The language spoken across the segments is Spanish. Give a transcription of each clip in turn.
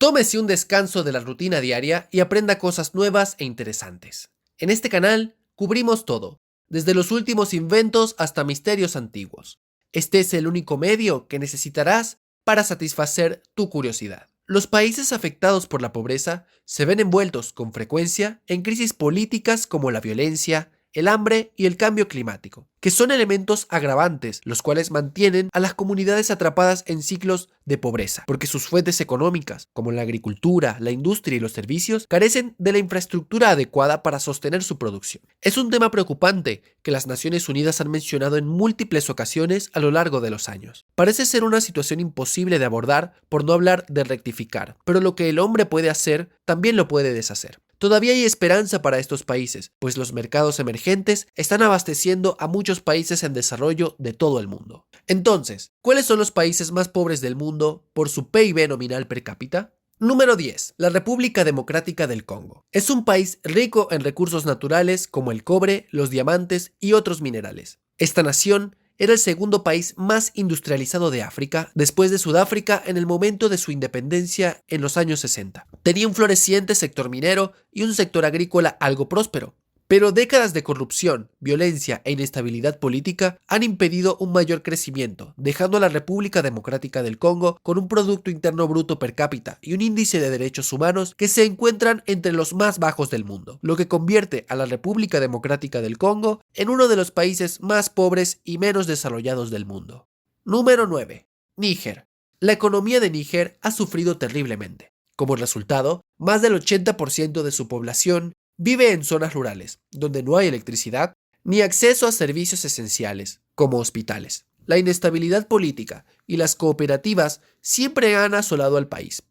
Tómese un descanso de la rutina diaria y aprenda cosas nuevas e interesantes. En este canal cubrimos todo, desde los últimos inventos hasta misterios antiguos. Este es el único medio que necesitarás para satisfacer tu curiosidad. Los países afectados por la pobreza se ven envueltos con frecuencia en crisis políticas como la violencia, el hambre y el cambio climático, que son elementos agravantes, los cuales mantienen a las comunidades atrapadas en ciclos de pobreza, porque sus fuentes económicas, como la agricultura, la industria y los servicios, carecen de la infraestructura adecuada para sostener su producción. Es un tema preocupante que las Naciones Unidas han mencionado en múltiples ocasiones a lo largo de los años. Parece ser una situación imposible de abordar, por no hablar de rectificar, pero lo que el hombre puede hacer, también lo puede deshacer. Todavía hay esperanza para estos países, pues los mercados emergentes están abasteciendo a muchos países en desarrollo de todo el mundo. Entonces, ¿cuáles son los países más pobres del mundo por su PIB nominal per cápita? Número 10. La República Democrática del Congo. Es un país rico en recursos naturales como el cobre, los diamantes y otros minerales. Esta nación era el segundo país más industrializado de África, después de Sudáfrica en el momento de su independencia en los años 60. Tenía un floreciente sector minero y un sector agrícola algo próspero. Pero décadas de corrupción, violencia e inestabilidad política han impedido un mayor crecimiento, dejando a la República Democrática del Congo con un Producto Interno Bruto per cápita y un índice de derechos humanos que se encuentran entre los más bajos del mundo, lo que convierte a la República Democrática del Congo en uno de los países más pobres y menos desarrollados del mundo. Número 9. Níger. La economía de Níger ha sufrido terriblemente. Como resultado, más del 80% de su población vive en zonas rurales, donde no hay electricidad ni acceso a servicios esenciales, como hospitales. La inestabilidad política y las cooperativas siempre han asolado al país.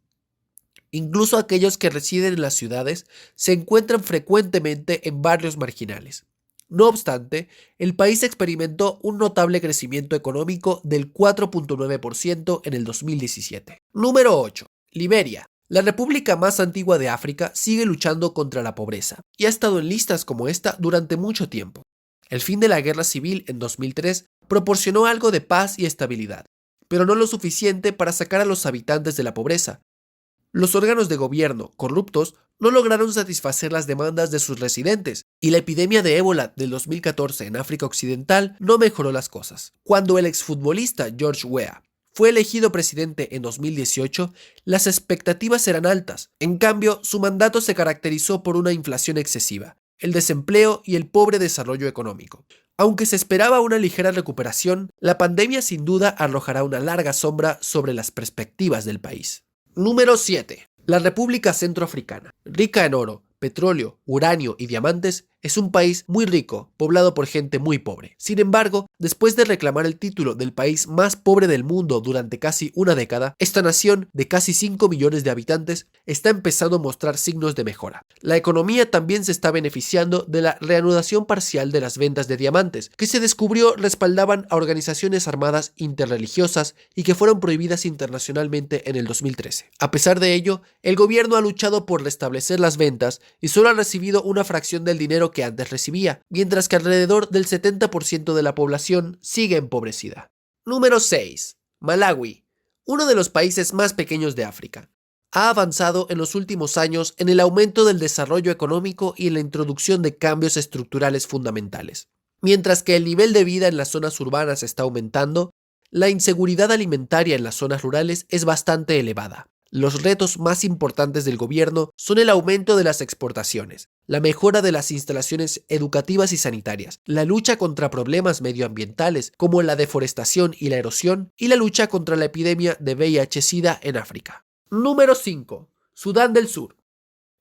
Incluso aquellos que residen en las ciudades se encuentran frecuentemente en barrios marginales. No obstante, el país experimentó un notable crecimiento económico del 4.9% en el 2017. Número 8. Liberia. La república más antigua de África sigue luchando contra la pobreza y ha estado en listas como esta durante mucho tiempo. El fin de la guerra civil en 2003 proporcionó algo de paz y estabilidad, pero no lo suficiente para sacar a los habitantes de la pobreza. Los órganos de gobierno corruptos no lograron satisfacer las demandas de sus residentes y la epidemia de ébola del 2014 en África Occidental no mejoró las cosas. Cuando el exfutbolista George Weah fue elegido presidente en 2018, las expectativas eran altas. En cambio, su mandato se caracterizó por una inflación excesiva, el desempleo y el pobre desarrollo económico. Aunque se esperaba una ligera recuperación, la pandemia sin duda arrojará una larga sombra sobre las perspectivas del país. Número 7. La República Centroafricana. Rica en oro, petróleo, uranio y diamantes, es un país muy rico, poblado por gente muy pobre. Sin embargo, después de reclamar el título del país más pobre del mundo durante casi una década, esta nación, de casi 5 millones de habitantes, está empezando a mostrar signos de mejora. La economía también se está beneficiando de la reanudación parcial de las ventas de diamantes, que se descubrió respaldaban a organizaciones armadas interreligiosas y que fueron prohibidas internacionalmente en el 2013. A pesar de ello, el gobierno ha luchado por restablecer las ventas y solo ha recibido una fracción del dinero que antes recibía, mientras que alrededor del 70% de la población sigue empobrecida. Número 6. Malawi, uno de los países más pequeños de África. Ha avanzado en los últimos años en el aumento del desarrollo económico y en la introducción de cambios estructurales fundamentales. Mientras que el nivel de vida en las zonas urbanas está aumentando, la inseguridad alimentaria en las zonas rurales es bastante elevada. Los retos más importantes del gobierno son el aumento de las exportaciones, la mejora de las instalaciones educativas y sanitarias, la lucha contra problemas medioambientales como la deforestación y la erosión, y la lucha contra la epidemia de VIH-Sida en África. Número 5. Sudán del Sur.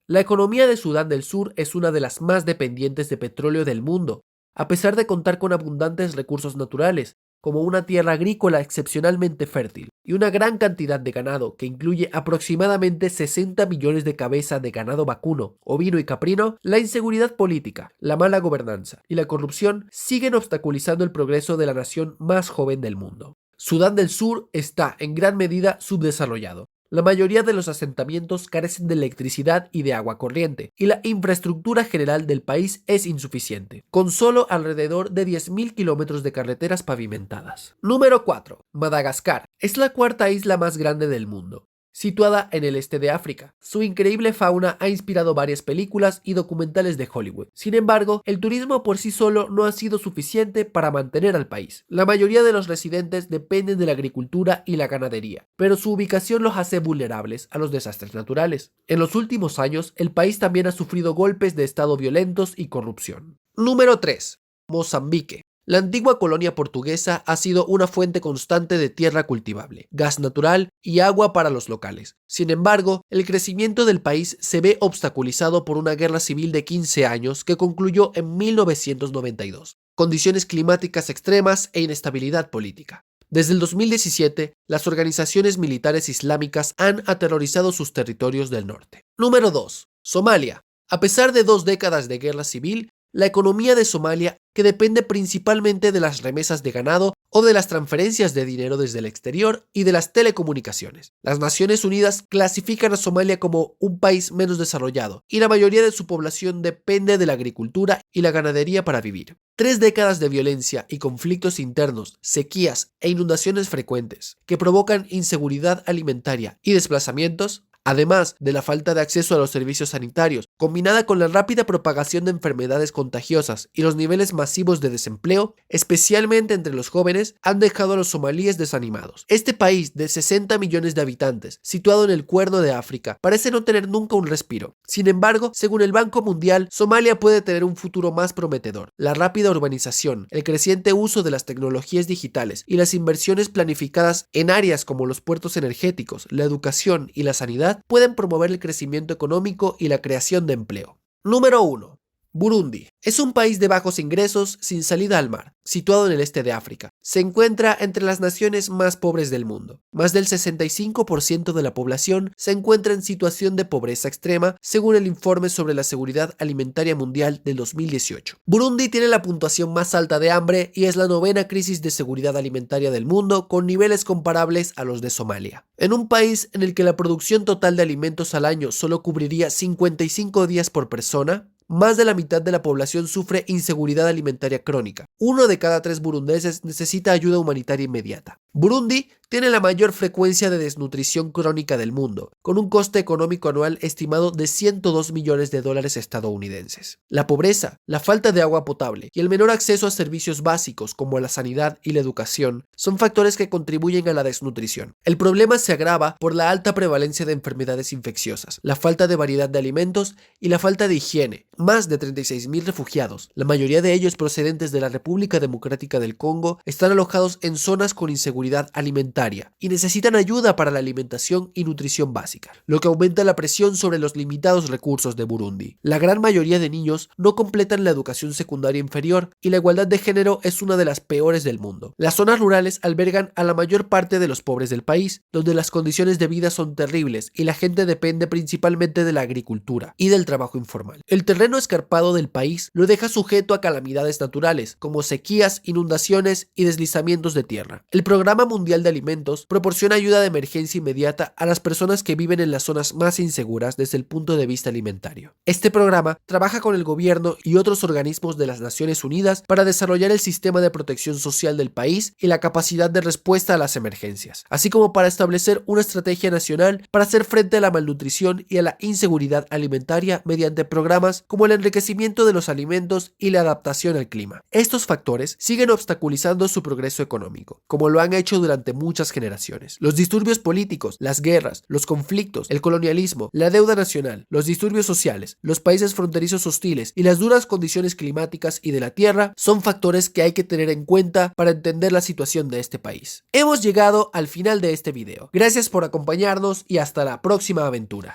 La economía de Sudán del Sur es una de las más dependientes de petróleo del mundo, a pesar de contar con abundantes recursos naturales, como una tierra agrícola excepcionalmente fértil y una gran cantidad de ganado que incluye aproximadamente 60 millones de cabezas de ganado vacuno, ovino y caprino. La inseguridad política, la mala gobernanza y la corrupción siguen obstaculizando el progreso de la nación más joven del mundo. Sudán del Sur está en gran medida subdesarrollado. La mayoría de los asentamientos carecen de electricidad y de agua corriente, y la infraestructura general del país es insuficiente, con solo alrededor de 10.000 kilómetros de carreteras pavimentadas. Número 4. Madagascar. Es la cuarta isla más grande del mundo. situada en el este de África. Su increíble fauna ha inspirado varias películas y documentales de Hollywood. Sin embargo, el turismo por sí solo no ha sido suficiente para mantener al país. La mayoría de los residentes dependen de la agricultura y la ganadería, pero su ubicación los hace vulnerables a los desastres naturales. En los últimos años, el país también ha sufrido golpes de estado violentos y corrupción. Número 3. Mozambique. La antigua colonia portuguesa ha sido una fuente constante de tierra cultivable, gas natural y agua para los locales. Sin embargo, el crecimiento del país se ve obstaculizado por una guerra civil de 15 años que concluyó en 1992, condiciones climáticas extremas e inestabilidad política. Desde el 2017, las organizaciones militares islámicas han aterrorizado sus territorios del norte. Número 2. Somalia. A pesar de 2 décadas de guerra civil, la economía de Somalia, que depende principalmente de las remesas de ganado o de las transferencias de dinero desde el exterior y de las telecomunicaciones. Las Naciones Unidas clasifican a Somalia como un país menos desarrollado y la mayoría de su población depende de la agricultura y la ganadería para vivir. 3 décadas de violencia y conflictos internos, sequías e inundaciones frecuentes que provocan inseguridad alimentaria y desplazamientos, además de la falta de acceso a los servicios sanitarios, combinada con la rápida propagación de enfermedades contagiosas y los niveles masivos de desempleo, especialmente entre los jóvenes, han dejado a los somalíes desanimados. Este país de 60 millones de habitantes, situado en el Cuerno de África, parece no tener nunca un respiro. Sin embargo, según el Banco Mundial, Somalia puede tener un futuro más prometedor. La rápida urbanización, el creciente uso de las tecnologías digitales y las inversiones planificadas en áreas como los puertos energéticos, la educación y la sanidad pueden promover el crecimiento económico y la creación de empleo. Número 1. Burundi. Es un país de bajos ingresos sin salida al mar, situado en el este de África. Se encuentra entre las naciones más pobres del mundo. Más del 65% de la población se encuentra en situación de pobreza extrema, según el informe sobre la seguridad alimentaria mundial del 2018. Burundi tiene la puntuación más alta de hambre y es la 9ª crisis de seguridad alimentaria del mundo, con niveles comparables a los de Somalia. En un país en el que la producción total de alimentos al año solo cubriría 55 días por persona, más de la mitad de la población sufre inseguridad alimentaria crónica. 1 de cada 3 burundeses necesita ayuda humanitaria inmediata. Burundi tiene la mayor frecuencia de desnutrición crónica del mundo, con un coste económico anual estimado de $102 millones estadounidenses. La pobreza, la falta de agua potable y el menor acceso a servicios básicos como la sanidad y la educación son factores que contribuyen a la desnutrición. El problema se agrava por la alta prevalencia de enfermedades infecciosas, la falta de variedad de alimentos y la falta de higiene. Más de 36.000 refugiados, la mayoría de ellos procedentes de la República Democrática del Congo, están alojados en zonas con inseguridad alimentaria y necesitan ayuda para la alimentación y nutrición básica, lo que aumenta la presión sobre los limitados recursos de Burundi. La gran mayoría de niños no completan la educación secundaria inferior y la igualdad de género es una de las peores del mundo. Las zonas rurales albergan a la mayor parte de los pobres del país, donde las condiciones de vida son terribles y la gente depende principalmente de la agricultura y del trabajo informal. El terreno escarpado del país lo deja sujeto a calamidades naturales, como sequías, inundaciones y deslizamientos de tierra. El Programa Mundial de Alimentos proporciona ayuda de emergencia inmediata a las personas que viven en las zonas más inseguras desde el punto de vista alimentario. Este programa trabaja con el gobierno y otros organismos de las Naciones Unidas para desarrollar el sistema de protección social del país y la capacidad de respuesta a las emergencias, así como para establecer una estrategia nacional para hacer frente a la malnutrición y a la inseguridad alimentaria mediante programas como el enriquecimiento de los alimentos y la adaptación al clima. Estos factores siguen obstaculizando su progreso económico, como lo han hecho durante muchas generaciones. Los disturbios políticos, las guerras, los conflictos, el colonialismo, la deuda nacional, los disturbios sociales, los países fronterizos hostiles y las duras condiciones climáticas y de la tierra son factores que hay que tener en cuenta para entender la situación de este país. Hemos llegado al final de este video. Gracias por acompañarnos y hasta la próxima aventura.